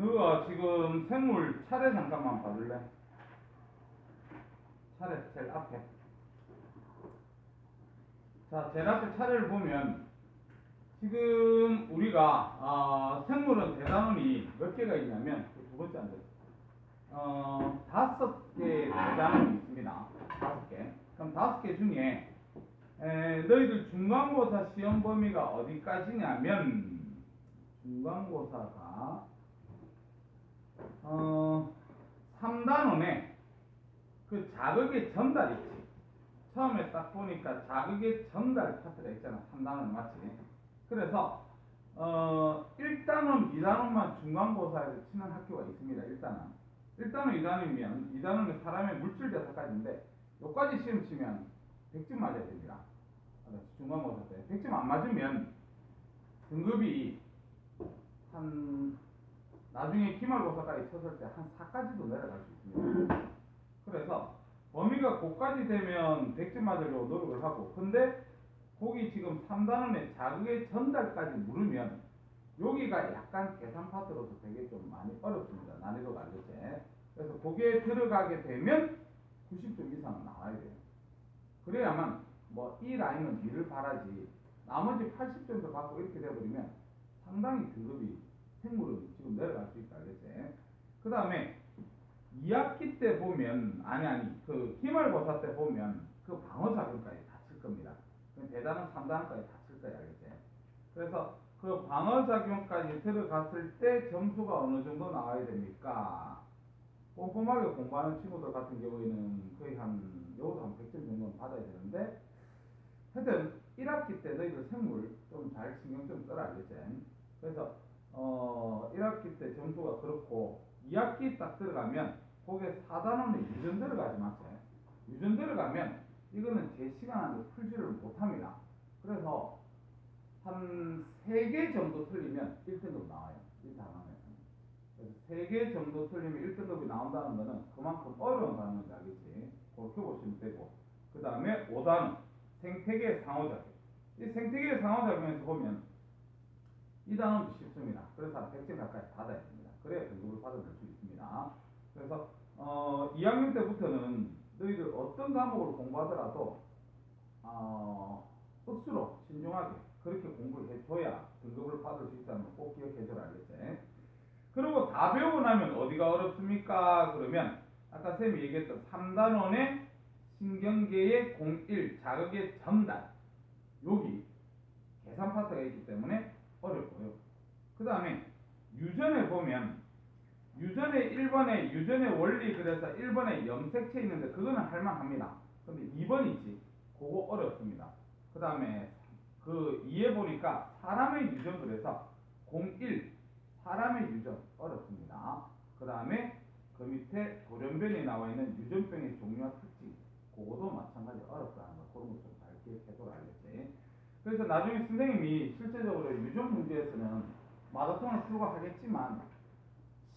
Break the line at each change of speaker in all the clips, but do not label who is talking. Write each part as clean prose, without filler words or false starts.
너가 지금 생물 차례 잠깐만 봐줄래? 차례 제일 앞에. 자, 제일 앞에 차례를 보면 지금 우리가 생물은 대단원이 몇 개가 있냐면 두 번째 안 돼. 5개의 대단원이 있습니다. 5개. 그럼 5개 중에 너희들 중간고사 시험 범위가 어디까지냐면 중간고사가 3단원에 그 자극의 전달 있지. 처음에 딱 보니까 자극의 전달 파트가 있잖아. 3단원 맞지? 그래서 1단원, 2단원만 중간고사에서 치는 학교가 있습니다. 1단원, 2단원이면 2단원은 사람의 물질 대사까지인데 여기까지 시험 치면 100점 맞아야 됩니다. 중간고사 때 100점 안 맞으면 등급이 한 나중에 기말고사까지 쳤을 때 한 4까지도 내려갈 수 있습니다. 그래서 범위가 고까지 되면 100점 맞으려고 노력을 하고, 근데 거기 지금 3단원의 자극의 전달까지 물으면 여기가 약간 계산 파트로서 되게 좀 많이 어렵습니다. 난이도가 알겠지? 그래서 거기에 들어가게 되면 90점 이상은 나와야 돼요. 그래야만 뭐 이 라인은 미를 바라지, 나머지 80점도 받고 이렇게 돼버리면 상당히 등급이 생물은 지금 내려갈 수 있다. 알겠지? 그 다음에 2학기 때 보면 그 기말고사 때 보면 그 방어작용까지 다 칠 겁니다. 대단원 3단원까지 다 칠 거야. 알겠지? 그래서 그 방어작용까지 들어갔을 때 점수가 어느 정도 나와야 됩니까? 꼼꼼하게 공부하는 친구들 같은 경우에는 거의 요것도 한 100점 정도는 받아야 되는데, 하여튼 1학기 때 너희들 생물 좀 잘 신경 좀 써라. 알겠지? 그래서 1학기 때 점수가 그렇고 2학기 딱 들어가면 거기에 4단원에 유전 들어가지 맞지? 유전 들어가면 이거는 제 시간 안에 풀지를 못합니다. 그래서 한 3개 정도 틀리면 1등급 나와요. 이 단원에서. 그래서 3개 정도 틀리면 1등급이 나온다는 거는 그만큼 어려운 단원인지 알겠지? 그렇게 보시면 되고, 그 다음에 5단원 생태계 상호작용. 이 생태계 상호작용에서 보면 이 단원도 쉽습니다. 그래서 한 100점 가까이 받아야 됩니다. 그래야 등급을 받아낼 수 있습니다. 그래서 2학년 때부터는 너희들 어떤 과목을 공부하더라도 억수로 신중하게 그렇게 공부를 해줘야 등급을 받을 수 있다는 거 꼭 기억해줘라. 알겠지? 그리고 다 배우고 나면 어디가 어렵습니까? 그러면 아까 쌤이 얘기했던 3단원의 신경계의 01 자극의 전달, 여기 계산 파트가 있기 때문에 어렵고요. 그 다음에 유전에 보면 유전의 1번에 유전의 원리, 그래서 1번에 염색체 있는데 그거는 할만합니다. 근데 2번이지 그거 어렵습니다. 그 다음에 그 2에 보니까 사람의 유전, 그래서 01 사람의 유전 어렵습니다. 그 다음에 그 밑에 돌연변이 나와 있는 유전병의 종류와 특징, 그거도 마찬가지 어렵다는 거, 그런 거 좀 잘 기억해둬라. 알겠지? 그래서 나중에 선생님이 실제적으로 유전 문제에서는 마라톤을 풀고 하겠지만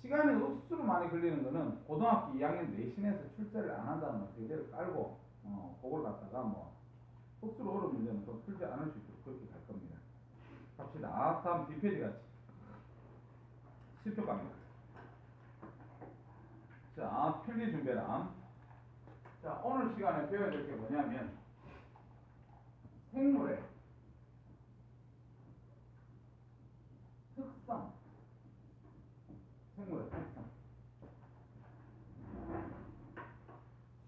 시간이 억수로 많이 걸리는 거는 고등학교 2학년 내신에서 출제를 안 한다는 거 대대를 깔고 그걸 갖다가 뭐 억수로 어려운 문제는 좀 풀지 않을 수 있도록 그렇게 갈 겁니다. 갑시다. 다음 뒷페이지 같이 10초 갑니다. 자, 필기 준비랑. 자, 오늘 시간에 배워야 될 게 뭐냐면 생물의 특성. 생물의 특성.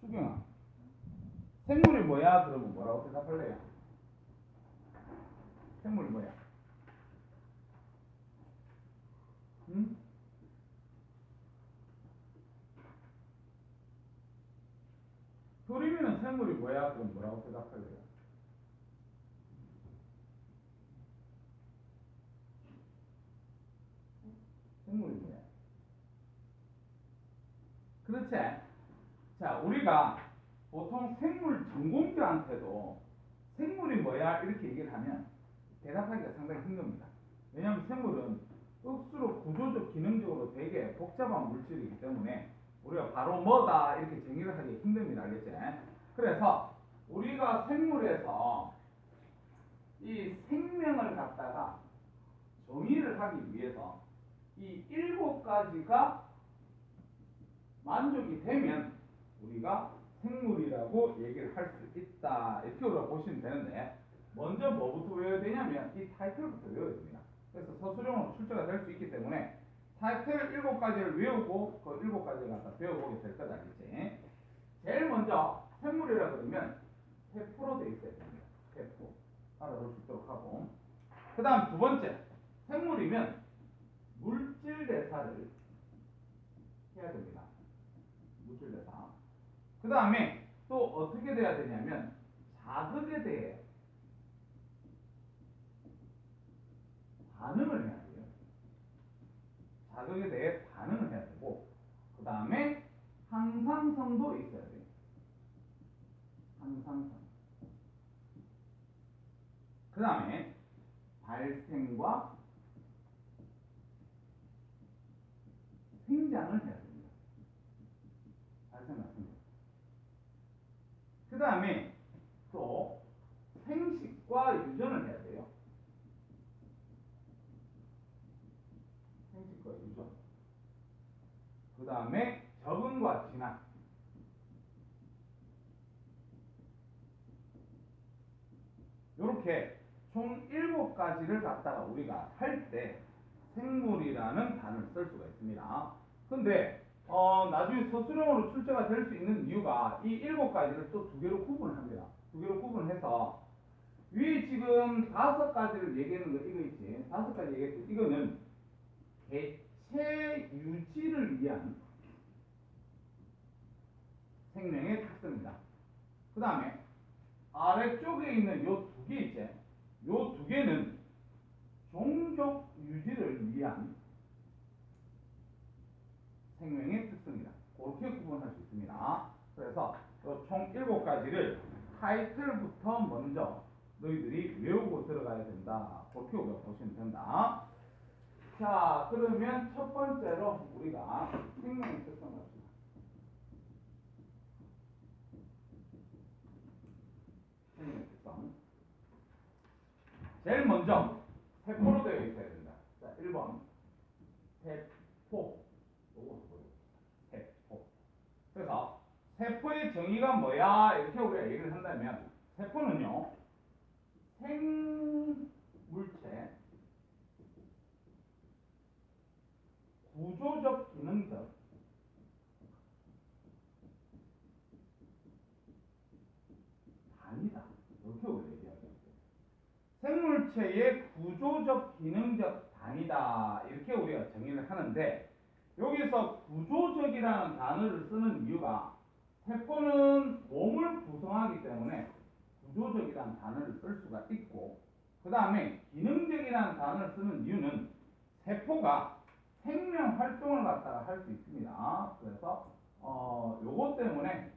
수경아, 생물이 뭐야? 그러면 뭐라고 대답할래요? 생물이 뭐야? 응? 그림이는 생물이 뭐야? 그럼 뭐라고 대답할래요? 생물이 뭐야? 그렇지? 자, 우리가 보통 생물 전공자한테도 생물이 뭐야? 이렇게 얘기를 하면 대답하기가 상당히 힘듭니다. 왜냐하면 생물은 억수로 구조적, 기능적으로 되게 복잡한 물질이기 때문에 우리가 바로 뭐다 이렇게 정의를 하기 힘듭니다. 알겠지? 그래서 우리가 생물에서 이 생명을 갖다가 정의를 하기 위해서 이 7가지가 만족이 되면 우리가 생물이라고 얘기를 할 수 있다. 이렇게 우리가 보시면 되는데, 먼저 뭐부터 외워야 되냐면 이 타이틀부터 외워야 됩니다. 그래서 서술형으로 출제가 될 수 있기 때문에 타이틀 7가지를 외우고 그 7가지를 갖다 배워보게 될 거다. 알겠지? 제일 먼저 생물이라 그러면 세포로 되어 있어야 됩니다. 세포. 알아볼 수 있도록 하고. 그 다음 두 번째, 생물이면 물질 대사를 해야 됩니다. 물질 대사. 그 다음에 또 어떻게 돼야 되냐면 자극에 대해 반응을 해야 돼요. 자극에 대해 반응을 해야 되고, 그 다음에 항상성도 있어야 돼요. 항상성. 그 다음에 발생과 생장을 해야 됩니다. 발생과 생장. 그 다음에 또 생식과 유전을 해야 돼요. 생식과 유전. 그 다음에 적응과 진화. 이렇게 총 7가지를 갖다가 우리가 할 때 생물이라는 단어를 쓸 수가 있습니다. 근데 나중에 서술형으로 출제가 될 수 있는 이유가 이 7가지를 또 2개로 구분을 합니다. 2개로 구분해서 위에 지금 5가지를 얘기하는 거 이거 있지. 5가지 얘기했죠. 이거는 개체 유지를 위한 생명의 특성이다. 그 다음에 아래쪽에 있는 요 2개 있지. 요 2개는 종족 유지를 위한 생명의 특성이다. 그렇게 구분할 수 있습니다. 그래서 총 7가지를 타이틀부터 먼저 너희들이 외우고 들어가야 된다. 그렇게 우리가 보시면 된다. 자, 그러면 첫 번째로 우리가 생명의 특성을 합시다. 생명의 특성. 제일 먼저 세포로 되어 있어야 된다. 자, 1번 세포. 세포. 그래서 세포의 정의가 뭐야? 이렇게 우리가 얘기를 한다면 세포는요, 생물체 구조적 기능적 단위다. 이렇게 우리가 얘기하고 있어요. 생물체의 구조적 기능적 단위다. 이렇게 우리가 정의를 하는데, 여기서 구조적이라는 단어를 쓰는 이유가 세포는 몸을 구성하기 때문에 구조적이라는 단어를 쓸 수가 있고, 그 다음에 기능적이라는 단어를 쓰는 이유는 세포가 생명 활동을 갖다가 할 수 있습니다. 그래서 요것 때문에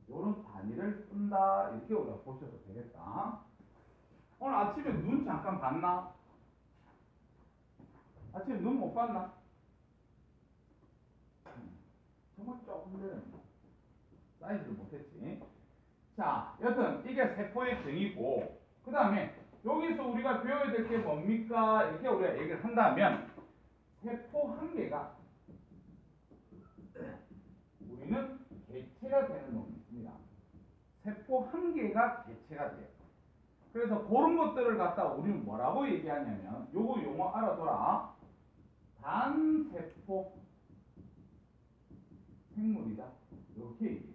요런 단위를 쓴다. 이렇게 우리가 보셔도 되겠다. 오늘 아침에 눈 잠깐 봤나? 아침에 눈 못 봤나? 정말 조금 전에 사이즈를 못했지. 자, 여튼 이게 세포의 정의고, 그 다음에 여기서 우리가 배워야 될 게 뭡니까? 이렇게 우리가 얘기를 한다면 세포 한 개가 우리는 개체가 되는 놈이 있습니다. 세포 한 개가 개체가 돼요. 그래서 그런 것들을 갖다 우리는 뭐라고 얘기하냐면, 요거 용어 알아둬라. 단세포 생물이다. 이렇게 얘기해요.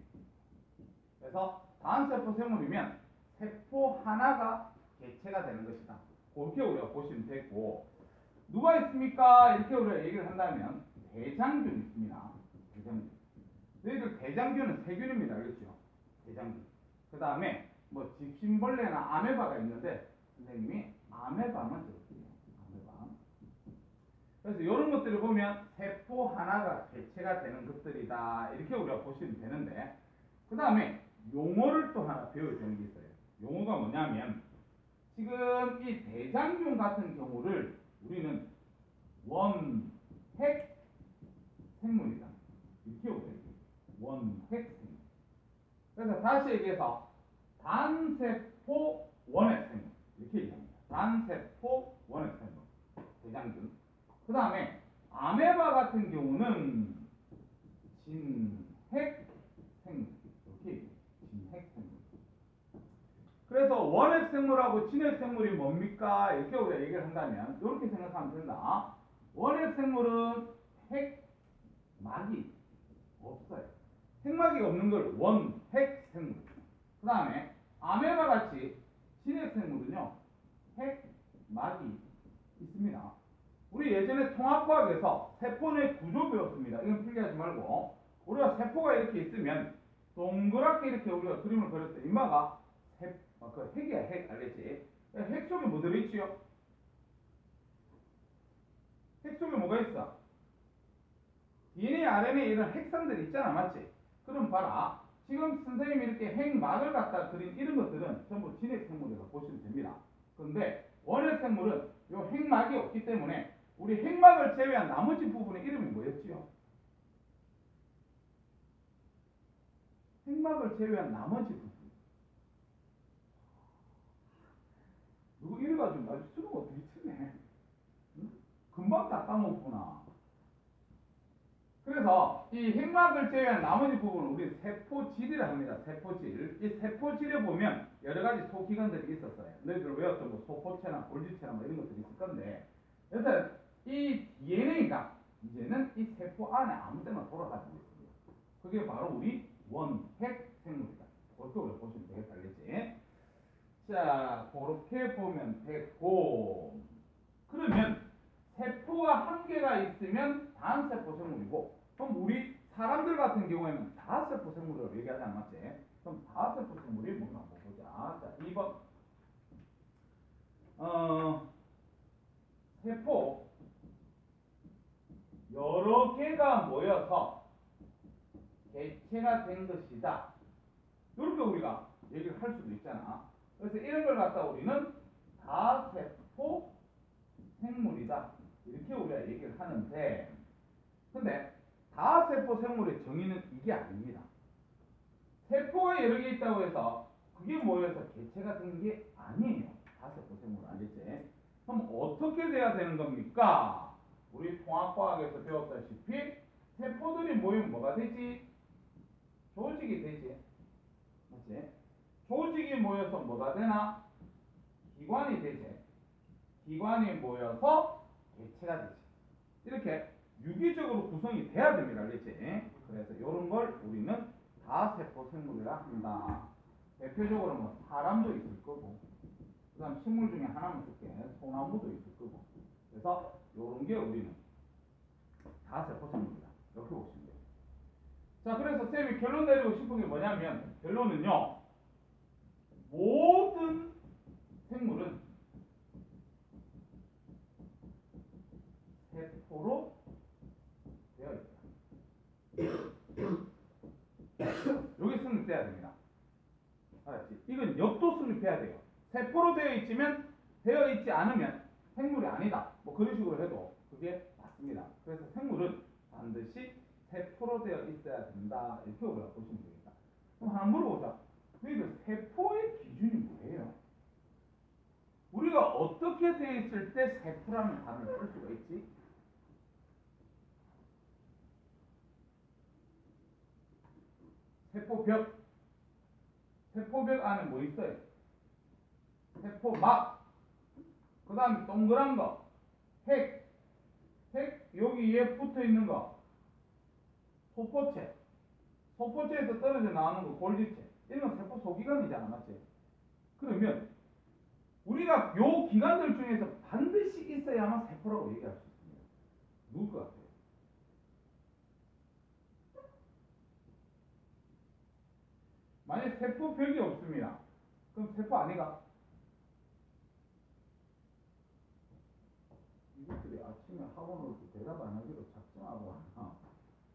그래서 단세포 생물이면 세포 하나가 개체가 되는 것이다. 그렇게 우리가 보시면 되고, 누가 있습니까? 이렇게 우리가 얘기를 한다면 대장균이 있습니다. 대장균. 너희들 대장균은 세균입니다. 그렇죠? 대장균. 그 다음에 뭐 집신벌레나 아메바가 있는데 선생님이 아메바만 적었어요. 아메바. 그래서 이런 것들을 보면 세포 하나가 개체가 되는 것들이다. 이렇게 우리가 보시면 되는데, 그 다음에 용어를 또 하나 배워야 되는 게 있어요. 용어가 뭐냐면, 지금 이 대장균 같은 경우를 우리는 원핵 생물이다. 이렇게 우리가 얘기해요. 원핵 생물. 그래서 다시 얘기해서 단세포 원핵 생물. 이렇게 얘기합니다. 단세포 원핵 생물. 대장균. 그 다음에 아메바 같은 경우는 진핵생물. 이렇게 진핵생물. 그래서 원핵생물하고 진핵생물이 뭡니까? 이렇게 우리가 얘기를 한다면 이렇게 생각하면 된다. 원핵생물은 핵막이 없어요. 핵막이 없는 걸 원핵생물. 그 다음에 아메바 같이 진핵생물은요 핵막이 있습니다. 우리 예전에 통합과학에서 세포 내 구조 배웠습니다. 이건 필기하지 말고 우리가 세포가 이렇게 있으면 동그랗게 이렇게 우리가 그림을 그렸을 때 이마가 그 핵이야. 핵 알겠지? 핵 속에 뭐 들어있지요? 핵 속에 뭐가 있어? DNA, RNA 이런 핵산들이 있잖아. 맞지? 그럼 봐라. 지금 선생님이 이렇게 핵막을 갖다 그린 이런 것들은 전부 진핵생물이라고 보시면 됩니다. 그런데 원핵생물은 이 핵막이 없기 때문에 우리 핵막을 제외한 나머지 부분의 이름이 뭐였지요? 핵막을 제외한 나머지 부분. 누구 이래가지고 나 수능 어떻게 치네? 응? 금방 다 까먹구나. 그래서 이 핵막을 제외한 나머지 부분은 우리 세포질이라 합니다. 세포질. 이 세포질에 보면 여러 가지 소기관들이 있었어요. 너희들 외웠던 뭐 소포체나 골지체나 뭐 이런 것들이 있을 건데, 여튼 이 DNA가 이제는 이 세포 안에 아무 데나 돌아가지고 있습니다. 그게 바로 우리 원핵생물이다. 그렇게 우리가 보시면 되겠다. 알겠지? 자, 그렇게 보면 되고, 그러면 세포가 한 개가 있으면 단세포 생물이고, 그럼 우리 사람들 같은 경우에는 다세포 생물이라고 얘기하지 않았지? 그럼 다세포 생물이 뭔가 한번 보자. 자, 2번. 세포 여러 개가 모여서 개체가 된 것이다. 이렇게 우리가 얘기를 할 수도 있잖아. 그래서 이런 걸 갖다 우리는 다세포 생물이다. 이렇게 우리가 얘기를 하는데, 근데 다세포 생물의 정의는 이게 아닙니다. 세포가 여러 개 있다고 해서 그게 모여서 개체가 된 게 아니에요. 다세포 생물 알겠지? 그럼 어떻게 돼야 되는 겁니까? 우리 통합과학에서 배웠다시피 세포들이 모이면 뭐가 되지? 조직이 되지. 맞지? 조직이 모여서 뭐가 되나? 기관이 되지. 기관이 모여서 개체가 되지. 이렇게 유기적으로 구성이 돼야 됩니다. 알겠지? 그래서 이런 걸 우리는 다세포 생물이라 한다. 대표적으로 뭐 사람도 있을 거고, 그 다음 식물 중에 하나만 쓸게. 소나무도 있을 거고. 그래서 이런 게 우리는 다세포 생물이다. 이렇게 보시면 돼요. 자, 그래서 쌤이 결론 내리고 싶은 게 뭐냐면, 결론은요, 모든 생물은 세포로 되어 있다. 여기 성립돼야 됩니다. 알았지? 이건 역도 성립해야 돼요. 세포로 되어 있지 않으면 생물이 아니다. 뭐 그런 식으로 해도 그게 맞습니다. 그래서 생물은 반드시 세포로 되어 있어야 된다. 이렇게 우리가 보시면 되겠다. 그럼 하나 물어보자. 너희들 세포의 기준이 뭐예요? 우리가 어떻게 되어 있을 때 세포라는 단어를 쓸 수가 있지? 세포벽. 세포벽 안에 뭐 있어요? 세포막. 그 다음에 동그란 거. 핵. 여기에 붙어 있는 거. 소포체. 소포체에서 떨어져 나오는 거 골지체. 이런 건 세포 소기관이잖아. 맞지? 그러면 우리가 요 기관들 중에서 반드시 있어야만 세포라고 얘기할 수 있습니다. 누굴 것 같아요? 만약 세포벽이 없습니다. 그럼 세포 아니가? 이것들이 아침에 학원 올 때 대답 안 하기로 작정하고 하나.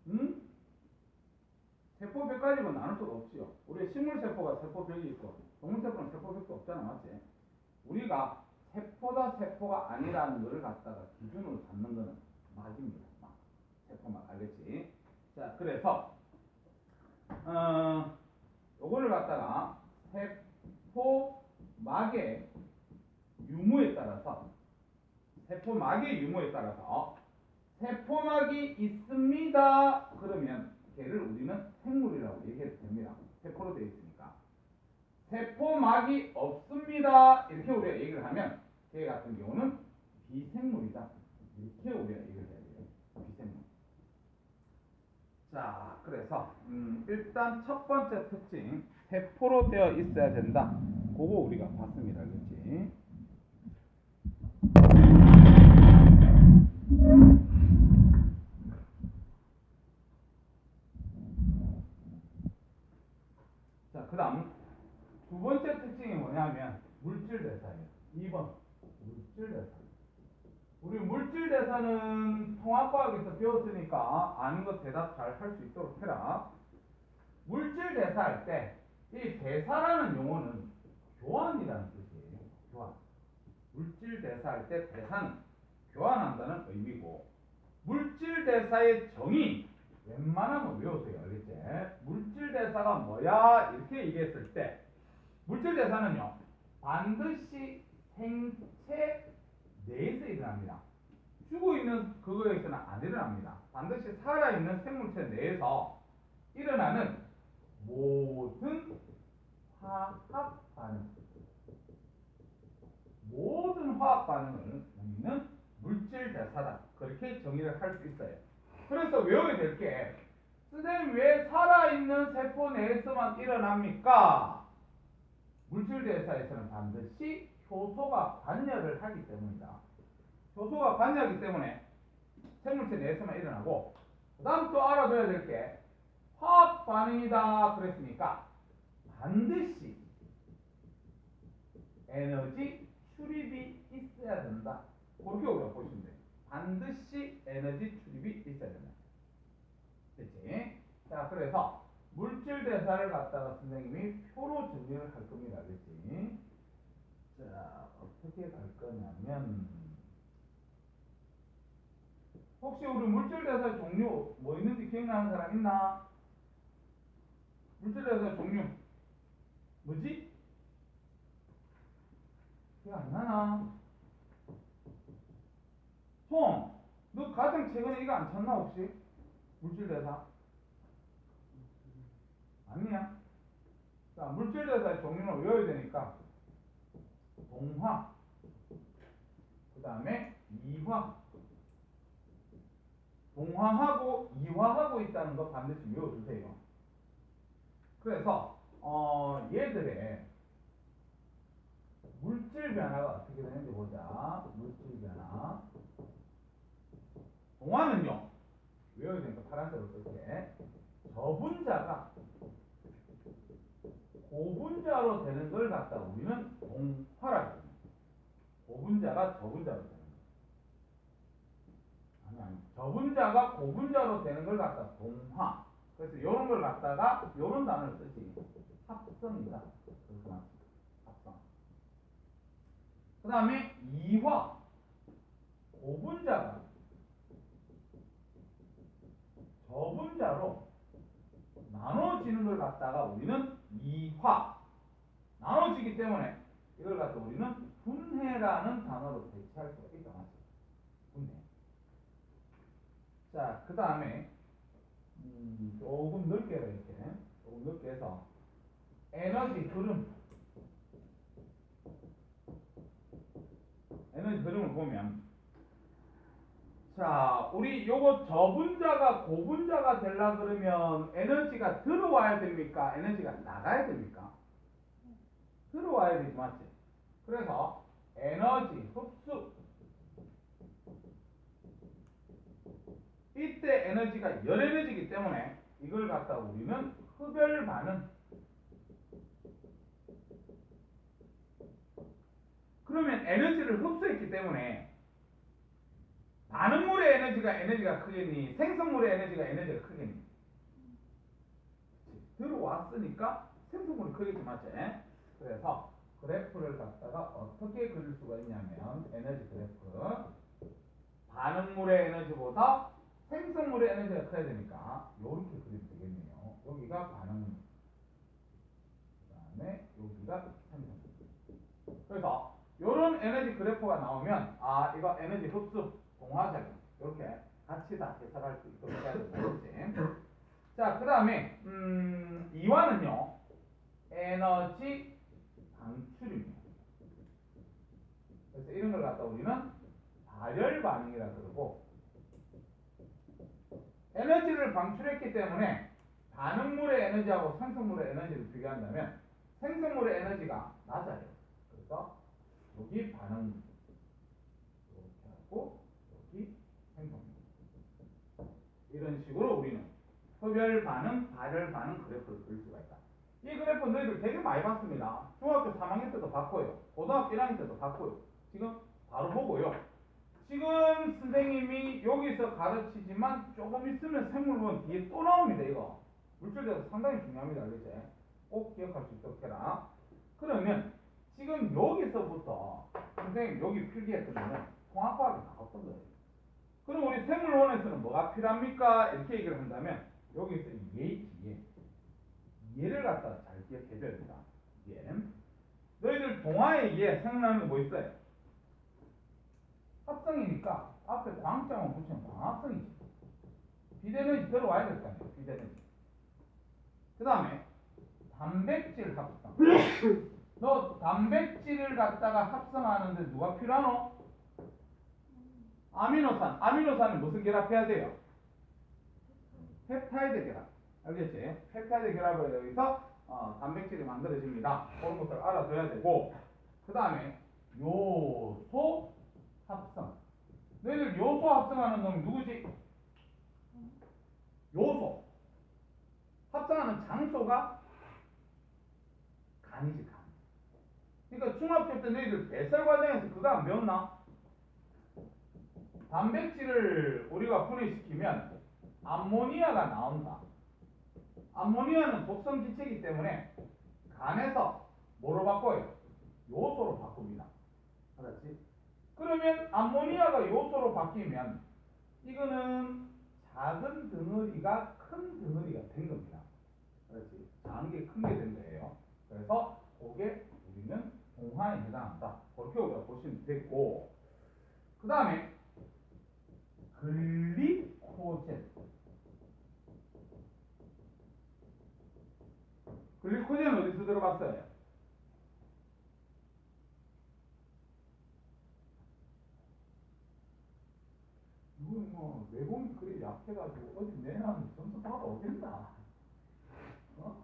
응? 세포벽 가지고 나눌 수가 없지요. 우리 식물세포가 세포벽이 있고 동물세포는 세포벽도 없잖아. 맞지? 우리가 세포다 세포가 아니라는 것을 갖다가 기준으로 잡는 거는 막입니다. 막. 세포막. 알겠지? 자, 그래서 요거를 갖다가 세포막의 유무에 따라서 세포막이 있습니다. 그러면 걔를 우리는 생물이라고 얘기해도 됩니다. 세포로 되어 있으니까. 세포막이 없습니다. 이렇게 우리가 얘기를 하면 걔 같은 경우는 비생물이다. 이렇게 우리가 얘기를 해야 돼요. 비생물. 자, 그래서 일단 첫 번째 특징 세포로 되어 있어야 된다. 그거 우리가 봤습니다. 그렇지? 자, 그 다음 두 번째 특징이 뭐냐면 물질대사예요. 2번 물질대사. 우리 물질대사는 통합과학에서 배웠으니까 아는 거 대답 잘 할 수 있도록 해라. 물질대사할 때 이 대사라는 용어는 교환이라는 뜻이에요. 교환. 물질대사할 때 대사는 교환한다는 의미고, 물질대사의 정의 웬만하면 외우세요. 알겠지? 물질대사가 뭐야? 이렇게 얘기했을 때 물질대사는요 반드시 생체 내에서 일어납니다. 죽어 있는 그거에서는 안 일어납니다. 반드시 살아있는 생물체 내에서 일어나는 모든 화학 반응, 모든 화학 반응을 우리는 물질대사다. 그렇게 정의를 할 수 있어요. 그래서 외워야 될 게, 선생님 왜 살아있는 세포 내에서만 일어납니까? 물질대사에서는 반드시 효소가 관여를 하기 때문이다. 효소가 관여하기 때문에 생물체 내에서만 일어나고, 그 다음 또 알아둬야 될 게 화학 반응이다 그랬으니까 반드시 에너지 출입이 있어야 된다. 그렇게 우리가 보시면 돼요. 반드시 에너지 출입이 있어야 된다. 그치? 자, 그래서 물질 대사를 갖다가 선생님이 표로 정리를 할 겁니다. 그치? 자, 어떻게 갈 거냐면, 혹시 우리 물질 대사 종류 뭐 있는지 기억나는 사람 있나? 물질 대사 종류 뭐지? 기억 안 나나? 송, 너 가장 최근에 이거 안 쳤나 혹시? 물질 대사? 아니야. 자, 물질 대사의 종류는 외워야 되니까 동화, 그 다음에 이화, 동화하고 이화하고 있다는 거 반드시 외워주세요. 그래서 얘들의 물질 변화가 어떻게 되는지 보자. 물질 변화. 동화는요 외워야 되니까 파란색으로 쓸게. 저분자가 고분자로 되는 걸 갖다 우리는 동화라고 합니다. 고분자가 저분자로 되는 거. 아니. 저분자가 고분자로 되는 걸 갖다 동화. 그래서 이런 걸 갖다가 이런 단어를 쓰지. 합성이다. 그래서 합성. 그 다음에 이화. 고분자가 저분자로 나눠지는 걸 갖다가 우리는 이화. 나눠지기 때문에 이걸 갖다 우리는 분해라는 단어로 대체할 수가 있다. 맞죠? 분해. 자, 그 다음에 조금 넓게 해라. 이렇게 조금 넓게 해서 에너지 흐름. 에너지 흐름을 보면, 자, 우리 요거 저분자가 고분자가 되려 그러면 에너지가 들어와야 됩니까? 에너지가 나가야 됩니까? 들어와야 되지, 맞지? 그래서 에너지 흡수. 이때 에너지가 열 에너지이기 때문에 이걸 갖다 우리는 흡열 반응. 그러면 에너지를 흡수했기 때문에 반응물의 에너지가 크겠니? 생성물의 에너지가 크겠니? 들어왔으니까 생성물이 크겠지, 맞지? 그래서 그래프를 갖다가 어떻게 그릴 수가 있냐면, 에너지 그래프. 반응물의 에너지보다 생성물의 에너지가 커야 되니까 이렇게 그리면 되겠네요. 여기가 반응물, 그 다음에 여기가 생성물. 그래서 이런 에너지 그래프가 나오면 이거 에너지 흡수, 동화작용 이렇게 같이 다 해석할 수 있도록 해야 된다. 자, 그 다음에 2화는요. 에너지 방출입니다. 그래서 이런 걸 갖다 우리는 발열 반응이라 그러고, 에너지를 방출했기 때문에 반응물의 에너지하고 생성물의 에너지를 비교한다면 생성물의 에너지가 낮아요. 그래서 여기 반응물 이렇게 하고 여기 생성물, 이런 식으로 우리는 흡열 반응, 발열 반응 그래프를 그릴 수가 있다. 이 그래프 너희들 되게 많이 봤습니다. 중학교 3학년 때도 봤고요. 고등학교 1학년 때도 봤고요. 지금 바로 보고요. 지금 선생님이 여기서 가르치지만 조금 있으면 생물론 뒤에 또 나옵니다. 이거 물질대에서 상당히 중요합니다. 알겠지? 꼭 기억할 수 있도록 해라. 그러면 지금 여기서부터 선생님 여기 필기했거든요. 통합과학이 나왔던 거예요. 그럼 우리 생물원에서는 뭐가 필요합니까? 이렇게 얘기를 한다면 여기서 얘를 갖다가 잘 기억해줘야 된다. 너희들 동화의 얘 생각나는 거 뭐 있어요? 합성이니까 앞에 광자만 붙이면 광합성이지. 비대너지 들어와야 될 거 아니에요. 비대너지. 그 다음에 단백질 합성. 너 단백질을 갖다가 합성하는데 누가 필요하노? 아미노산. 아미노산은 무슨 결합해야 돼요? 펩타이드 결합. 알겠지? 펩타이드 결합을 여기서 단백질이 만들어집니다. 그런 것들 알아둬야 되고, 그 다음에 요소 합성. 너희들 요소 합성하는 놈이 누구지? 요소. 합성하는 장소가 간이지, 간. 그러니까 중학교 때 너희들 배설 과정에서 그거 안 배웠나? 단백질을 우리가 분해시키면 암모니아가 나온다. 암모니아는 독성 기체이기 때문에 간에서 뭐로 바꿔요? 요소로 바꿉니다. 알았지? 그러면 암모니아가 요소로 바뀌면 이거는 작은 덩어리가 큰 덩어리가 된 겁니다. 알았지? 작은 게 큰 게 된 거예요. 그래서 그게 우리는 동화에 해당한다. 그렇게 우리가 보시면 되고, 그 다음에 글리코젠. 글리코젠 어디서 들어봤어요? 이건 뭐 내공이 그리 약해가지고 어디 내놔도 점수 받아오겠나? 어?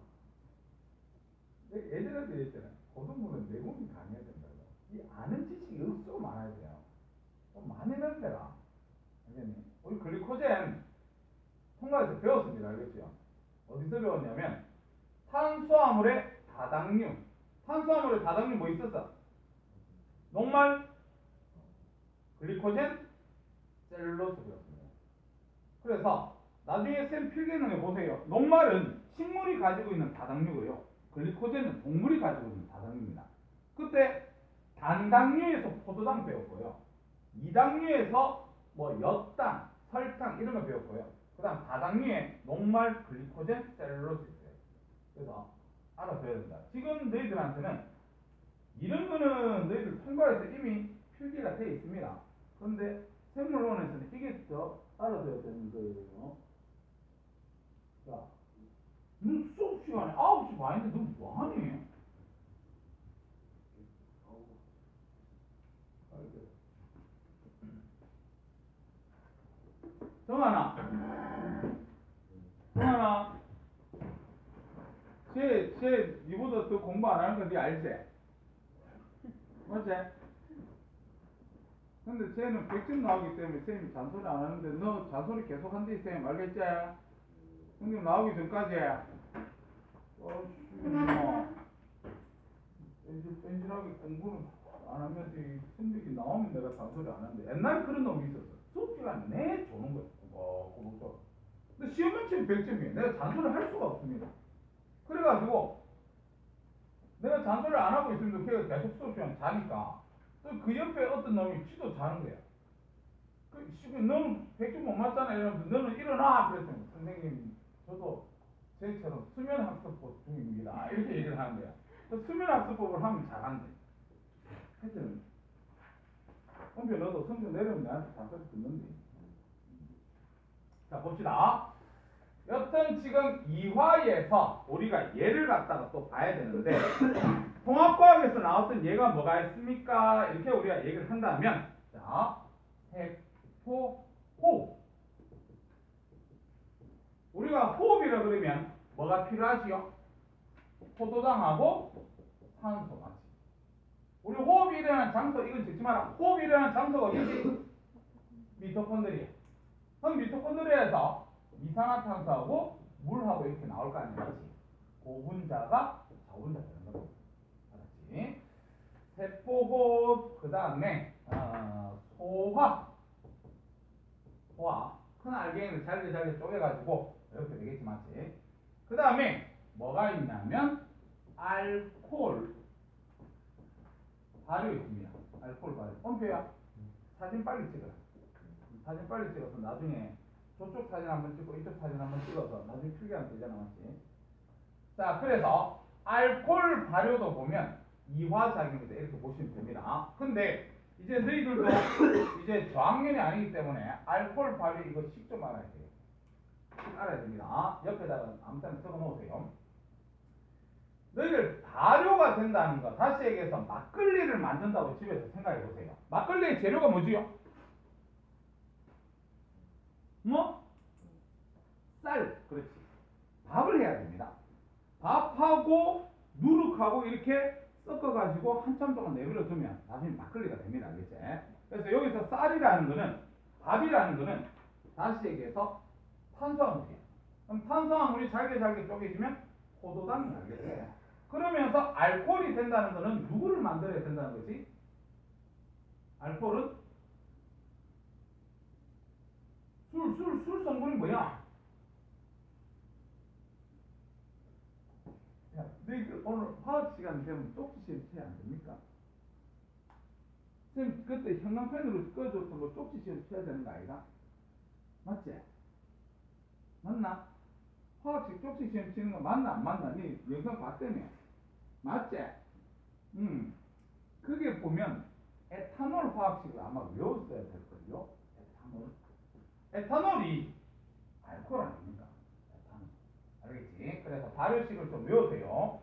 예전에도 얘기했잖아요. 고등부는 내공이 강해야 된다고. 이 아는 지식이 억수로 많아야 돼요. 좀 많이 넓혀라. 알겠니? 우리 글리코젠 통과에서 배웠습니다. 알겠죠? 어디서 배웠냐면 탄수화물의 다당류. 탄수화물의 다당류 뭐 있었어? 녹말, 글리코젠, 셀룰로스 배웠습니다. 그래서 나중에 쌤 필기능에 보세요. 녹말은 식물이 가지고 있는 다당류고요. 글리코젠은 동물이 가지고 있는 다당류입니다. 그때 단당류에서 포도당 배웠고요. 이당류에서 뭐 엿당, 설탕 이런 거 배웠고요. 그 다음 다당류에 녹말, 글리코젠, 셀룰로스 있어요. 그래서 알아둬야 된다. 지금 너희들한테는 이런 거는 너희들 통과해서 이미 필기가 되어 있습니다. 그런데 생물론에서는 이게 더 알아둬야 되는 거예요. 자, 너 수업 시간에 9시 반인데 너 뭐하니? 정하나, 정하나, 쟤 니보다 더 공부 안 하는 거 니 알지? 맞지? 근데 쟤는 100점 나오기 때문에 쌤이 잔소리 안 하는데 너 잔소리 계속 한대 쌤 알겠지? 형님 나오기 전까지 뭐 뺀질뺀질하게 공부는 안 하면 이 성적이 나오면 내가 잔소리 안 하는데 옛날에 그런 놈이 있었어. 수업 시간 내 주는 거야. 고급적. 근데 시험 면치면 100점이에요. 내가 잔소리 할 수가 없습니다. 그래가지고 내가 잔소리를 안 하고 있으면 걔가 계속 수업 시간 자니까 또 그 옆에 어떤 놈이 지도 자는 거야. 너는 100점 못 맞잖아 이러면서 너는 일어나 그랬더니 선생님 저도 쟤처럼 수면학습법 중입니다 이렇게 얘기를 하는 거야. 수면학습법을 하면 잘한대. 하여튼 근데 너도 성적 내려면 나한테 잔소리 듣는데 자, 봅시다. 여튼 지금 이화에서 우리가 얘를 갖다가 또 봐야 되는데 통합과학에서 나왔던 얘가 뭐가 있습니까? 이렇게 우리가 얘기를 한다면 자, 세포 호흡. 우리가 호흡이라 그러면 뭐가 필요하지요? 포도당하고 산소 맞지? 우리 호흡이 일어나는 장소 이건 적지 마라. 호흡이 일어나는 장소가 어디지? 미토콘드리아. 그럼 미토콘드리아에서 이산화탄소하고 물하고 이렇게 나올 거 아니야, 맞지? 고분자가 저분자 되는 거고, 알았지? 세포호흡, 그 다음에 소화. 큰 알갱이를 잘게 쪼개가지고 이렇게 되겠지, 맞지? 그 다음에 뭐가 있냐면 알코올 발효 있습니다. 알코올 발효. 엄표야. 사진 빨리 찍어라. 사진 빨리 찍어서 나중에 저쪽 사진 한번 찍고 이쪽 사진 한번 찍어서 나중에 필기하면 되잖아, 맞지? 자, 그래서 알코올 발효도 보면 이화작용이다 이렇게 보시면 됩니다. 근데 이제 너희들도 이제 저학년이 아니기 때문에 알코올 발효 이거 식 좀 알아야 돼요. 식 알아야 됩니다. 옆에다가 아무 때나 적어 놓으세요. 너희들 발효가 된다는 거 다시 얘기해서 막걸리를 만든다고 집에서 생각해 보세요. 막걸리의 재료가 뭐지요? 뭐? 쌀. 그렇지. 밥을 해야 됩니다. 밥하고 누룩하고 이렇게 섞어가지고 한참 동안 내버려 두면 나중에 막걸리가 됩니다. 알겠지? 그래서 여기서 쌀이라는 거는 밥이라는 거는 다시 얘기해서 탄수화물이에요. 그럼 탄수화물이 잘게 쪼개지면 포도당이 알겠지? 그러면서 알코올이 된다는 거는 누구를 만들어야 된다는 거지? 알코올은 술 성분이 뭐야? 야, 너희들 오늘 화학 시간 되면 쪽지 시험 쳐야 안 됩니까? 선생님 그때 형광펜으로 꺼줬던 거 쪽지 시험 쳐야 되는 거 아이가? 맞지? 맞나? 화학식 쪽지 시험 치는 거 맞나 안 맞나? 니 영상 봤다며? 맞지? 그게 보면 에탄올 화학식을 아마 외웠어야 될걸요? 에탄올이 알코올 아닙니까? 에탄올. 알겠지? 그래서 발효식을 좀 외우세요.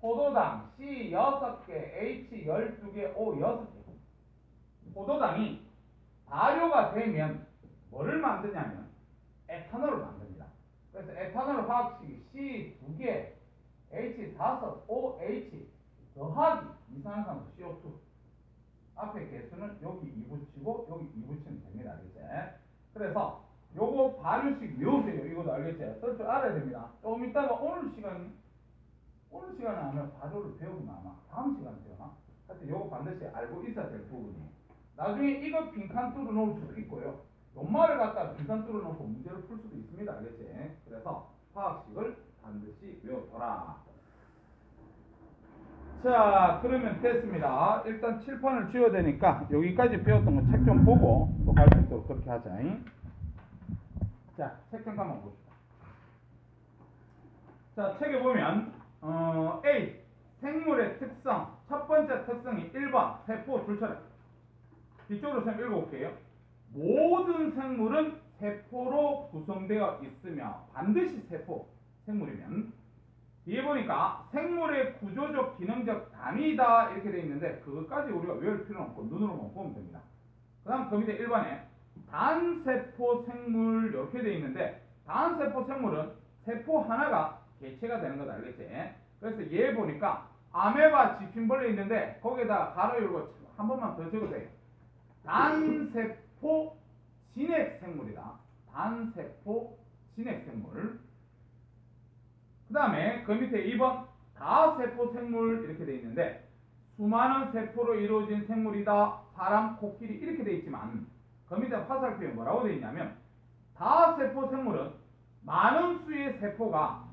포도당 C 6개, H 12개, O 6개. 포도당이 발효가 되면 뭐를 만드냐면 에탄올을 만듭니다. 그래서 에탄올 화학식이 C 2개, H 5, OH 더하기 이산화탄소 CO2. 앞에 개수는 여기 2 붙이고 여기 2 붙이면 됩니다. 알겠지? 그래서 요거 발효식 외우세요. 이것도 알겠지? 쓸 줄 알아야 됩니다. 조금 이따가 오늘 시간에 하면 발효를 배우면 아마 다음 시간에 배우나? 하여튼 요거 반드시 알고 있어야 될 부분이에요. 나중에 이거 빈칸 뚫어 놓을 수도 있고요. 연말을 갖다 빈칸 뚫어 놓고 문제를 풀 수도 있습니다. 알겠지? 그래서 화학식을 반드시 외워둬라. 자, 그러면 됐습니다. 일단 칠판을 지워야 되니까 여기까지 배웠던 거 책 좀 보고 또 갈 수 있도록 그렇게 하자. 자, 책 잠깐만 봅시다. 자, 책에 보면 A. 생물의 특성. 첫 번째 특성이 1번 세포 줄처럼. 뒤쪽으로 좀 읽어볼게요. 모든 생물은 세포로 구성되어 있으며 반드시 생물이면 뒤에 보니까 생물의 구조적 기능적 단위다 이렇게 되어 있는데 그것까지 우리가 외울 필요는 없고 눈으로만 보면 됩니다. 그 다음 그 밑에 1번에 단세포 생물 이렇게 되어 있는데 단세포 생물은 세포 하나가 개체가 되는 것 알겠지? 그래서 얘 보니까 아메바 지핀벌레 있는데 거기에다 가로 열고 한 번만 더 적어도 돼요. 단세포 진핵생물이다. 단세포 진핵생물. 그 다음에 그 밑에 2번 다세포 생물 이렇게 되어 있는데 수많은 세포로 이루어진 생물이다. 사람, 코끼리 이렇게 되어 있지만 그 밑에 화살표에 뭐라고 되어 있냐면 다세포 생물은 많은 수의 세포가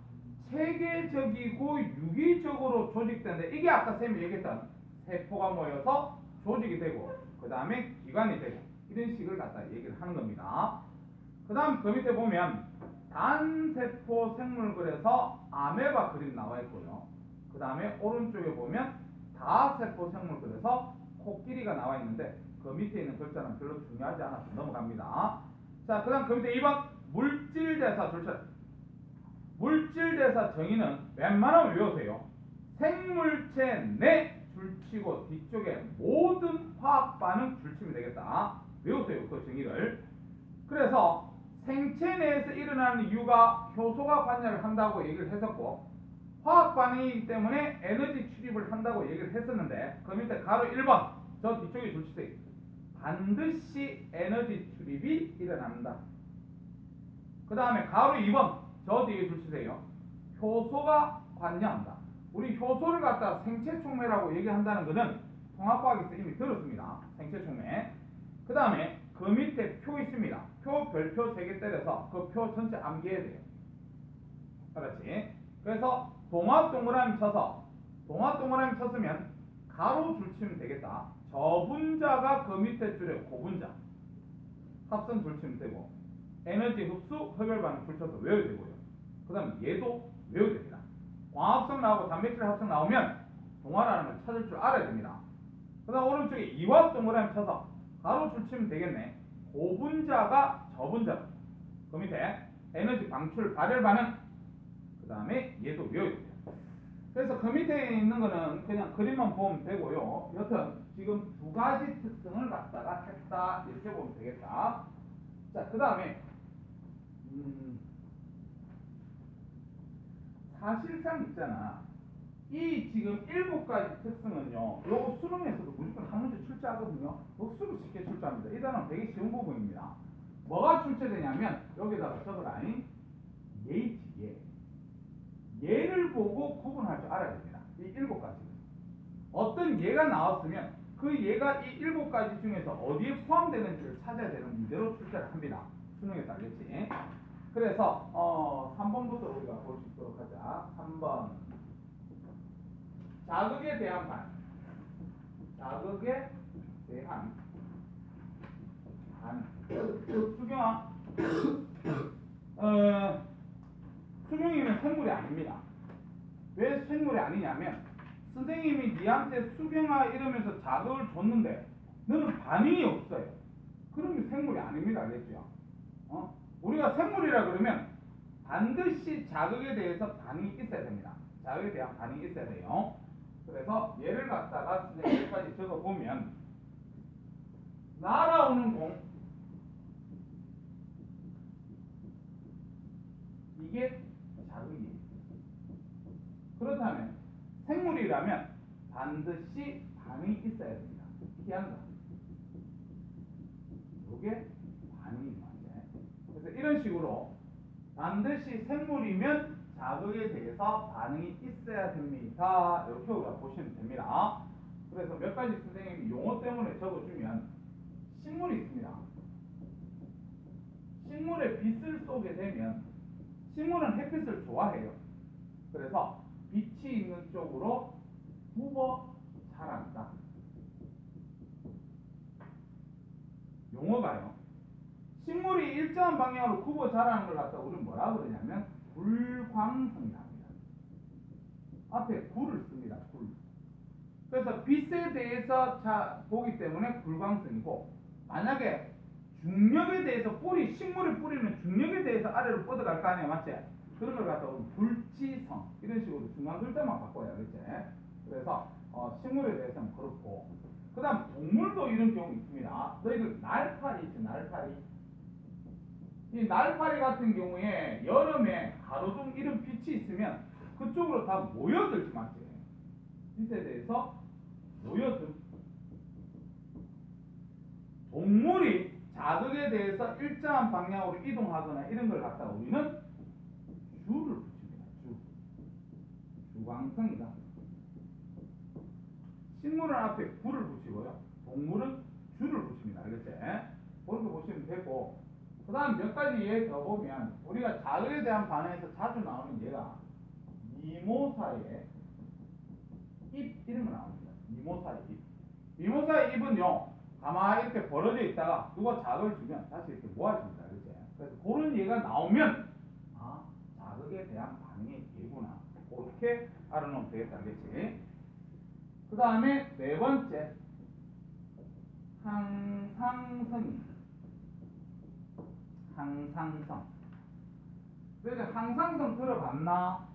체계적이고 유기적으로 조직되는데 이게 아까 쌤이 얘기했던 세포가 모여서 조직이 되고 그 다음에 기관이 되고 이런 식을 갖다 얘기를 하는 겁니다. 그 다음 그 밑에 보면 단세포 생물글에서 아메바 그림 나와 있고요. 그 다음에 오른쪽에 보면 다세포 생물글에서 코끼리가 나와 있는데 그 밑에 있는 글자는 별로 중요하지 않아서 넘어갑니다. 자, 그 다음 그 밑에 2번 물질대사 줄차. 물질대사 정의는 웬만하면 외우세요. 생물체 내 줄치고 뒤쪽에 모든 화학 반응 줄치면 되겠다. 외우세요, 그 정의를. 그래서 생체 내에서 일어나는 이유가 효소가 관여를 한다고 얘기를 했었고, 화학 반응이기 때문에 에너지 출입을 한다고 얘기를 했었는데, 그 밑에 가로 1번 저 뒤쪽에 줄치세요. 반드시 에너지 출입이 일어난다. 그 다음에 가로 2번 저 뒤에 줄치세요. 효소가 관여한다. 우리 효소를 갖다 생체 촉매라고 얘기한다는 것은 통합과학에서 이미 들었습니다. 생체 촉매. 그 다음에 그 밑에 표 있습니다. 표 별표 3개 때려서 그 표 전체 암기해야 돼요. 그렇지. 그래서 동화 동그라미 쳤으면 가로 줄치면 되겠다. 저분자가 그 밑에 줄에 고분자 합성 줄치면 되고, 에너지 흡수 흡열 반응 줄쳐서 외워야 되고요. 그 다음에 얘도 외워야 됩니다. 광합성 나오고 단백질 합성 나오면 동화라는 걸 찾을 줄 알아야 됩니다. 그 다음 오른쪽에 이와 동그라미 쳐서 가로 줄치면 되겠네. 고분자가 저분자, 그 밑에 에너지 방출 발열 반응, 그 다음에 얘도 외워야 돼요. 그래서 그 밑에 있는 거는 그냥 그림만 보면 되고요. 여튼 지금 두 가지 특성을 갖다가 했다 이렇게 보면 되겠다. 자, 그 다음에 사실상 있잖아. 이 지금 7가지 특성은요, 요거 수능에서도 무조건 한 문제 출제하거든요. 복수로 쉽게 출제합니다. 이 단어는 되게 쉬운 부분입니다. 뭐가 출제되냐면 여기다가 적으라니 예. 예를 보고 구분할 줄 알아야 됩니다. 이 7가지는. 어떤 예가 나왔으면 그 예가 이 7가지 중에서 어디에 포함되는지를 찾아야 되는 문제로 출제를 합니다. 수능에서 알겠지? 그래서 3번부터 우리가 볼 수 있도록 하자. 3번 자극에 대한 반응. 자극에 대한 반응. 수경아, 수경이는 생물이 아닙니다. 왜 생물이 아니냐면 선생님이 니한테 수경아 이러면서 자극을 줬는데 너는 반응이 없어요. 그러면 생물이 아닙니다. 알겠죠? 우리가 생물이라 그러면 반드시 자극에 대해서 반응이 있어야 됩니다. 자극에 대한 반응이 있어야 돼요. 그래서 얘를 갖다가 여기까지 적어보면 날아오는 공, 이게 자극이에요. 그렇다면 생물이라면 반드시 반응이 있어야 됩니다. 피한다. 이게 반응인 문제. 그래서 이런 식으로 반드시 생물이면 자극에 대해서 반응이 있어야 됩니다. 이렇게 우리가 보시면 됩니다. 그래서 몇 가지 선생님이 용어 때문에 적어주면 식물이 있습니다. 식물에 빛을 쏘게 되면 식물은 햇빛을 좋아해요. 그래서 빛이 있는 쪽으로 굽어 자란다. 용어가요. 식물이 일정한 방향으로 굽어 자라는 걸 갖다 우리는 뭐라 그러냐면 굴광성이랍니다. 앞에 굴을 씁니다. 굴. 그래서 빛에 대해서 보기 때문에 굴광성이고, 만약에 중력에 대해서 식물의 뿌리는 중력에 대해서 아래로 뻗어갈 거 아니야, 맞지? 그런 걸 갖다 우리 굴지성 이런 식으로 중간 글자만 바꿔야 알겠지? 그래서 식물에 대해서는 그렇고, 그 다음 동물도 이런 경우 있습니다. 너희들 날파리 있지, 날파리. 이 날파리 같은 경우에 여름에 가로등 이런 빛이 있으면 그쪽으로 다 모여들지, 맞지? 빛에 대해서 모여들. 동물이 자극에 대해서 일정한 방향으로 이동하거나 이런 걸 갖다가 우리는 주를 붙입니다. 주광성이다. 식물은 앞에 굴을 붙이고요. 동물은 주를 붙입니다. 알겠지? 그렇게 보시면 되고, 그 다음 몇 가지 예 더 보면 우리가 자극에 대한 반응에서 자주 나오는 예가 미모사의 잎 이런 거 나옵니다. 미모사의 잎. 미모사의 잎은요, 가만히 이렇게 벌어져 있다가 누가 자극을 주면 다시 이렇게 모아집니다. 그렇지? 그래서 그런 예가 나오면 자극에 대한 반응의 예구나. 그렇게 알아놓으면 되겠다. 알겠지? 그 다음에 4번째 항상성입니다. 항상성. 그래서 항상성 들어봤나?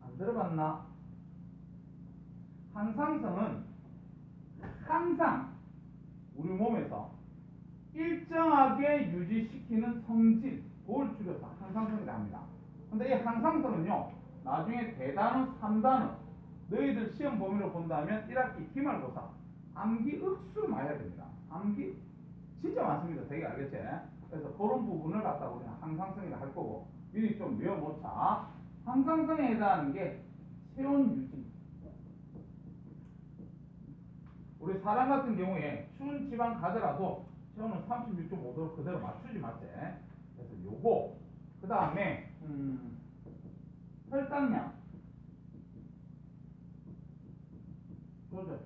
안 들어봤나? 항상성은 항상 우리 몸에서 일정하게 유지시키는 성질, 그걸 줄여서 항상성이라 합니다. 근데 이 항상성은요, 나중에 대단원 3단원, 너희들 시험 범위로 본다면 1학기 기말고사 암기 억수로 많이 해야 됩니다. 암기 진짜 많습니다. 되게 알겠지? 그래서 그런 부분을 갖다가 우리는 항상성이라 할 거고, 미리 좀 외워놓자. 항상성에 해당하는 게 체온 유지. 우리 사람 같은 경우에 추운 지방 가더라도 체온은 36.5도로 그대로 맞추지 맞지? 그래서 요거 그 다음에 혈당량 조절.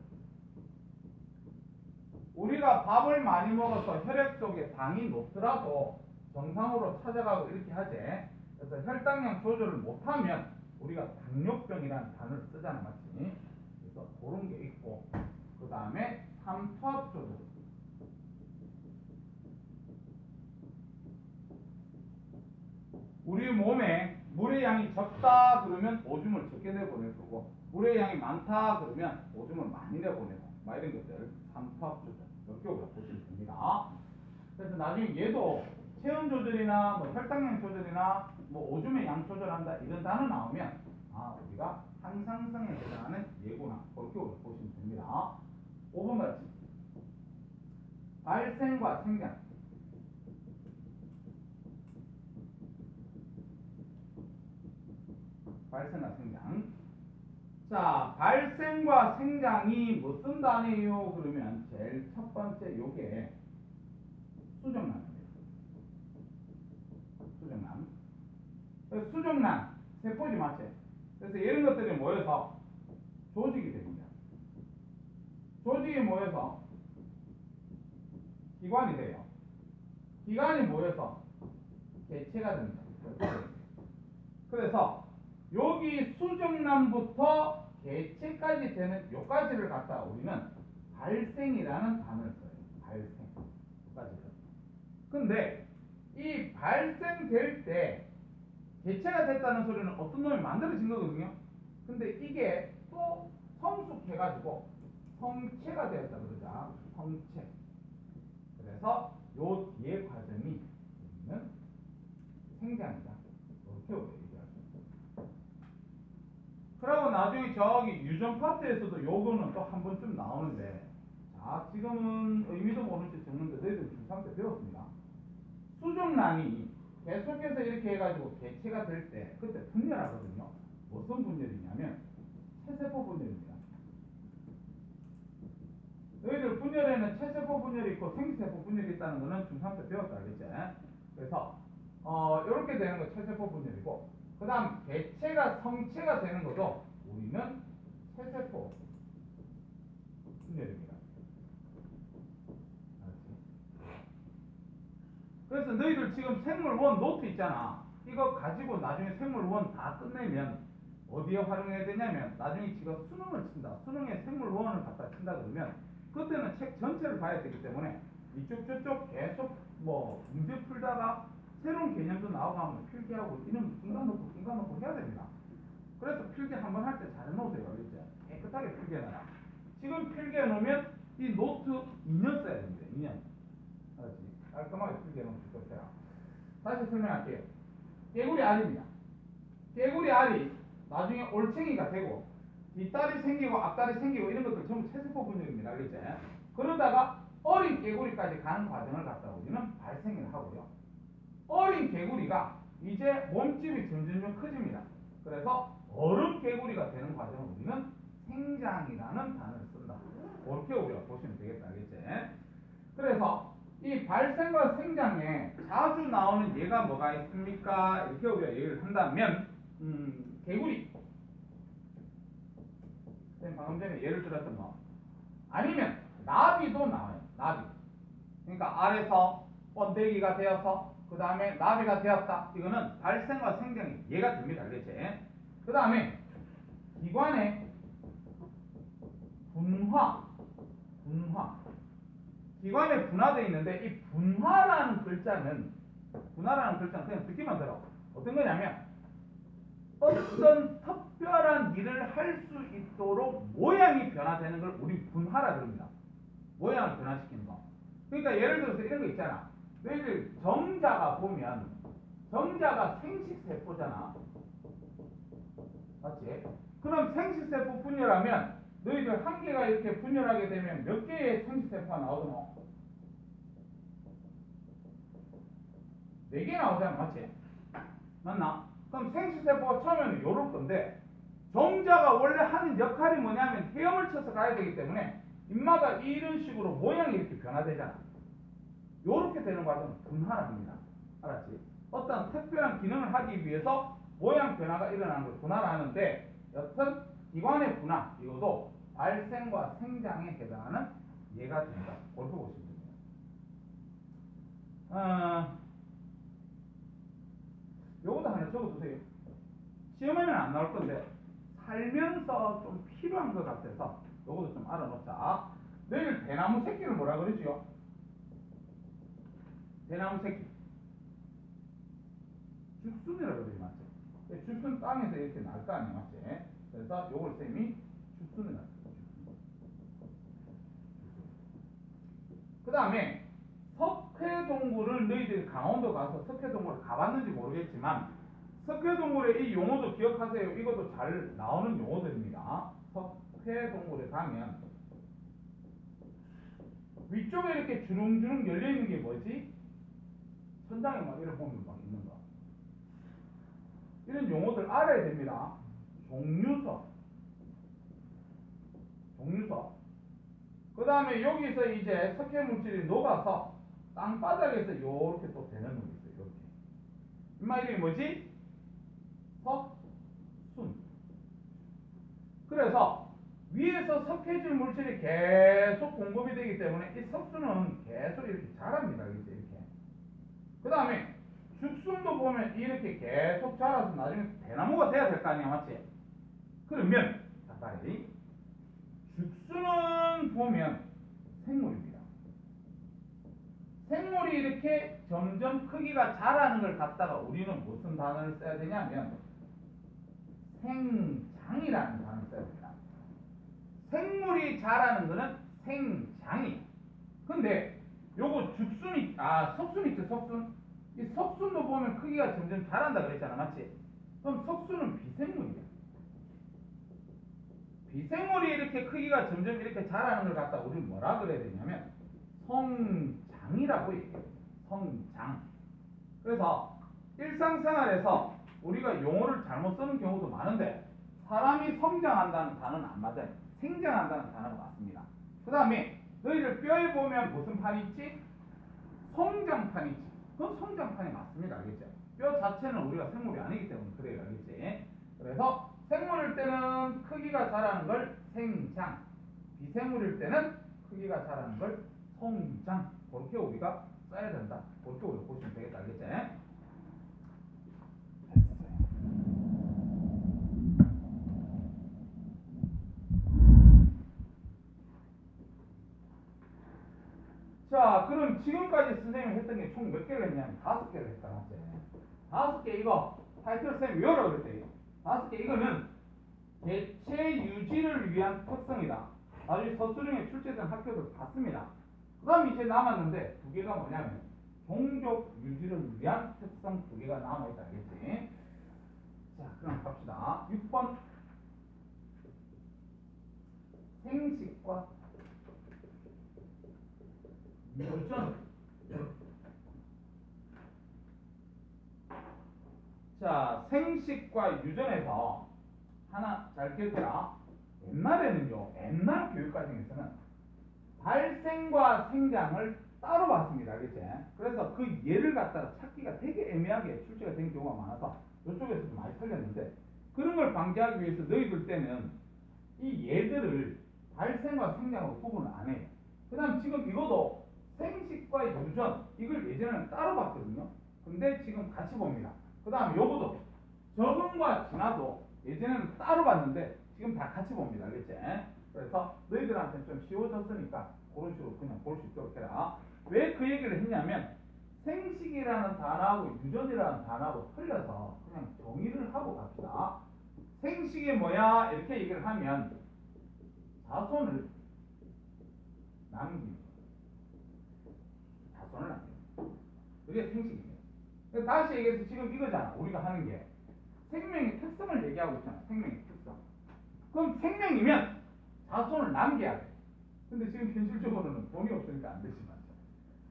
우리가 밥을 많이 먹어서 혈액 속에 당이 높더라도 정상으로 찾아가고 이렇게 하지. 그래서 혈당량 조절을 못하면 우리가 당뇨병이라는 단어를 쓰잖아, 맞지? 그래서 그런 게 있고, 그 다음에 삼투압 조절. 우리 몸에 물의 양이 적다 그러면 오줌을 적게 내보낼 거고, 물의 양이 많다 그러면 오줌을 많이 내보내고, 막 이런 것들 삼투압 조절 이렇게 우리가 보시면 됩니다. 그래서 나중에 얘도 체온 조절이나 뭐 혈당량 조절이나 뭐 오줌의 양 조절한다 이런 단어 나오면 우리가 항상성에 해당하는 예고나 그렇게 우리가 보시면 됩니다. 5번 같이 발생과 생장. 발생과 생장. 자, 발생과 생장이 무슨 단어예요? 그러면 제일 첫 번째 요게 수정란입니다. 수정란. 수정란, 세포지 맞지? 그래서 이런 것들이 모여서 조직이 됩니다. 조직이 모여서 기관이 돼요. 기관이 모여서 개체가 됩니다. 그래서 여기 수정란부터 개체까지 되는 요까지를 갖다가 우리는 발생이라는 단어를 써요. 발생. 요까지를. 근데 이 발생될 때 개체가 됐다는 소리는 어떤 놈이 만들어진 거거든요. 근데 이게 또 성숙해가지고 성체가 되었다 그러자. 성체. 그래서 요 뒤에 과정이 우리는 생장이다. 이렇게 우리가 얘기할 수 있습니다. 그리고 나중에 저기 유전 파트에서도 요거는 또 한 번쯤 나오는데, 자, 지금은 의미도 모른 채 적는데 너희들 중3 때 배웠습니다. 수정란이 계속해서 이렇게 해가지고 개체가 될 때 그때 분열하거든요. 무슨 분열이냐면 체세포 분열입니다. 너희들 분열에는 체세포 분열이 있고 생세포 분열이 있다는 거는 중3 때 배웠다 알겠지? 그래서 이렇게 되는 거 체세포 분열이고, 그 다음 개체가 성체가 되는 것도 우리는 체세포 분열입니다. 그래서 너희들 지금 생물원 노트 있잖아. 이거 가지고 나중에 생물원 다 끝내면 어디에 활용해야 되냐면, 나중에 지가 수능을 친다. 수능에 생물원을 갖다 친다 그러면 그때는 책 전체를 봐야 되기 때문에 이쪽 저쪽 계속 뭐 문제 풀다가 새로운 개념도 나오고 하면 필기하고 이름 중간 놓고 해야 됩니다. 그래서 필기 한번 할 때 잘 해놓으세요. 알겠죠? 깨끗하게 필기해놔라. 지금 필기해 놓으면 이 노트 2년 써야 됩니다. 2년. 알았지? 깔끔하게 필기해 놓으면 좋겠어요. 다시 설명할게요. 개구리 알입니다. 개구리 알이 나중에 올챙이가 되고 뒷다리 생기고 앞다리 생기고 이런 것들 전부 체세포 분열입니다. 알겠지? 그러다가 어린 개구리까지 가는 과정을 갖다 우리는 발생을 하고요. 어린 개구리가 이제 몸집이 점점 커집니다. 그래서 어른 개구리가 되는 과정을 우리는 생장이라는 단어를 쓴다. 그렇게 우리가 보시면 되겠다. 알겠지? 그래서 이 발생과 생장에 자주 나오는 예가 뭐가 있습니까? 이렇게 우리가 얘기를 한다면 개구리. 방금 전에 예를 들었던 거. 아니면 나비도 나와요. 나비. 그러니까 알에서 번데기가 되어서 그 다음에 나비가 되었다. 이거는 발생과 생장이 예가 됩니다. 알겠지? 그 다음에 기관의 분화. 기관에 분화되어 있는데 이 분화라는 글자는 분화라는 글자는 그냥 듣기만 들어. 어떤 거냐면 어떤 특별한 일을 할 수 있도록 모양이 변화되는 걸 우리 분화라 그럽니다. 모양을 변화시키는 거. 그러니까 예를 들어서 이런 거 있잖아. 너희들 정자가 보면 정자가 생식세포잖아. 맞지? 그럼 생식세포 분열하면 너희들 한 개가 이렇게 분열하게 되면 몇 개의 생식세포가 나오노? 4개 나오잖아. 맞지? 맞나? 그럼 생식세포가 처음에는 요럴 건데 정자가 원래 하는 역할이 뭐냐면 헤엄을 쳐서 가야 되기 때문에 입마가 이런 식으로 모양이 이렇게 변화되잖아. 요렇게 되는 과정은 분화라 합니다. 알았지? 어떤 특별한 기능을 하기 위해서 모양 변화가 일어나는 걸 분화라 하는데 여튼 기관의 분화 이것도 발생과 생장에 해당하는 예가 된다. 그렇게 보시면 됩니다. 요것도 하나 적어두세요. 시험에는 안 나올 건데 살면서 좀 필요한 것 같아서 요것도 좀 알아놓자. 너희들 대나무 새끼를 뭐라 그러지요? 대나무 새끼. 죽순이라 그러지, 맞지? 죽순 땅에서 이렇게 날 거 아니야, 맞지? 그래서 요걸 쌤이 죽순을 날 거야. 그 다음에 석회동굴을 너희들이 강원도 가서 석회동굴을 가봤는지 모르겠지만 석회동굴의 이 용어도 기억하세요. 이것도 잘 나오는 용어들입니다. 석회동굴에 가면 위쪽에 이렇게 주렁주렁 열려있는 게 뭐지? 천장에 막 이렇게 보면 막 있는 거. 이런 용어들 알아야 됩니다. 종류석. 그 다음에 여기서 이제 석회물질이 녹아서 땅바닥에서 요렇게 또 되는 놈이 있어요. 이렇게. 이마 이름이 뭐지? 석순. 그래서 위에서 석회질 물질이 계속 공급이 되기 때문에 이 석순은 계속 이렇게 자랍니다. 이렇게. 그 다음에 죽순도 보면 이렇게 계속 자라서 나중에 대나무가 돼야 될 거 아니야, 맞지? 그러면 빨리 죽순은 보면 생물입니다. 생물이 이렇게 점점 크기가 자라는 걸 갖다가 우리는 무슨 단어를 써야 되냐면 생장이라는 단어를 써야 됩니다. 생물이 자라는 거는 생장이. 근데 요거 죽순이 석순 있죠, 석순. 이 석순도 보면 크기가 점점 자란다 그랬잖아, 맞지? 그럼 석순은 비생물이야. 비생물이 이렇게 크기가 점점 이렇게 자라는 걸 갖다 우리는 뭐라 그래야 되냐면 성장이라고 얘기해요. 성장. 그래서 일상생활에서 우리가 용어를 잘못 쓰는 경우도 많은데 사람이 성장한다는 단어는 안 맞아요. 생장한다는 단어가 맞습니다. 그 다음에 너희들 뼈에 보면 무슨 판이 있지? 성장판이 있지. 그건 성장판이 맞습니다. 알겠죠? 뼈 자체는 우리가 생물이 아니기 때문에 그래요. 알겠지? 그래서 생물일 때는 크기가 자라는 걸 생장, 비생물일 때는 크기가 자라는 걸 성장. 그렇게 우리가 써야 된다. 그렇게 우리가 보시면 되겠다. 알겠지? 자, 그럼 지금까지 선생님이 했던 게 총 몇 개를 했냐면 5개를 했다. 맞지? 5개 이거 타이틀 선생님이 외우라고 그랬대요. 5개 이거는 개체 유지를 위한 특성이다. 나중에 서술형에 출제된 학교들 봤습니다. 그 다음 이제 남았는데 2개가 뭐냐면 종족 유지를 위한 특성 2개가 남아있다. 알겠지? 자, 그럼 갑시다. 6번 생식과 유전. 자, 생식과 유전에서 하나 잘 기억해라. 옛날에는요, 옛날 교육과정에서는 발생과 생장을 따로 봤습니다. 알겠지? 그래서 그 예를 갖다가 찾기가 되게 애매하게 출제가 된 경우가 많아서 이쪽에서 좀 많이 틀렸는데 그런 걸 방지하기 위해서 너희들 때는 이 예들을 발생과 생장으로 구분을 안 해요. 그 다음 지금 이것도 생식과 유전 이걸 예전에는 따로 봤거든요. 근데 지금 같이 봅니다. 그 다음에 요거도 적응과 진화도 예전에는 따로 봤는데 지금 다 같이 봅니다. 알겠지? 그래서 너희들한테 좀 쉬워졌으니까 그런 식으로 그냥 볼 수 있도록 해라. 왜 그 얘기를 했냐면 생식이라는 단어하고 유전이라는 단어하고 틀려서 그냥 정의를 하고 갑시다. 생식이 뭐야? 이렇게 얘기를 하면 자손을 남깁니다. 자손을 남깁니다. 그게 생식입니다. 다시 얘기해서 지금 이거잖아. 우리가 하는 게 생명의 특성을 얘기하고 있잖아. 생명의 특성. 그럼 생명이면 자손을 남겨야 돼. 근데 지금 현실적으로는 돈이 없으니까 안 되지만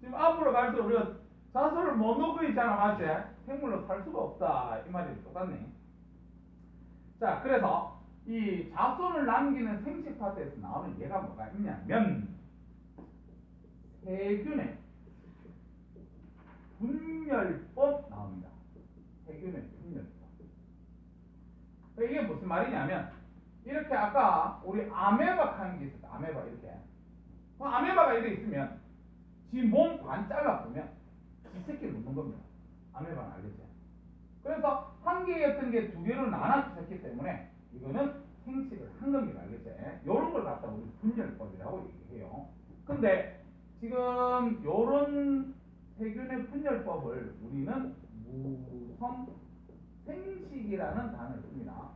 지금 앞으로 갈수록 우리가 자손을 못 놓고 있잖아. 맞지? 생물로 살 수가 없다. 이 말이 똑같네. 자, 그래서 이 자손을 남기는 생식 파트에서 나오는 예가 뭐가 있냐면 세균의 분열법 나옵니다. 세균의 분열법. 이게 무슨 말이냐면 이렇게 아까 우리 아메바 하는 게 있었다. 아메바 이렇게. 아메바가 이렇게 있으면 지 몸 반 잘라보면 지 새끼를 놓는 겁니다. 아메바는 알겠지? 그래서 한 개였던 게 두 개로 나눠졌기 때문에 이거는 생식을 한 겁니다. 알겠지? 요런 걸 갖다 우리 분열법이라고 얘기해요. 근데 지금 요런 세균의 분열법을 우리는 무성 생식이라는 단어를 씁니다.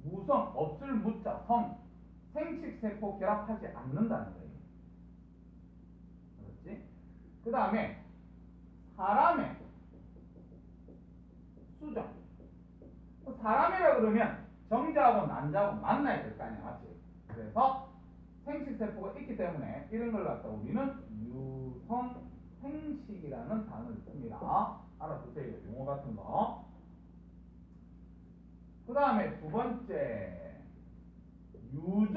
무성, 없을 무자, 성, 생식세포 결합하지 않는다는 거예요. 그렇지? 그 다음에 사람의 수정. 사람이라 그러면 정자하고 난자하고 만나야 될 거 아니야, 맞지? 그래서 생식세포가 있기 때문에 이런 걸 갖다 우리는 유성생식이라는 단어를 씁니다. 알아두세요. 용어 같은 거. 그 다음에 두 번째 유전.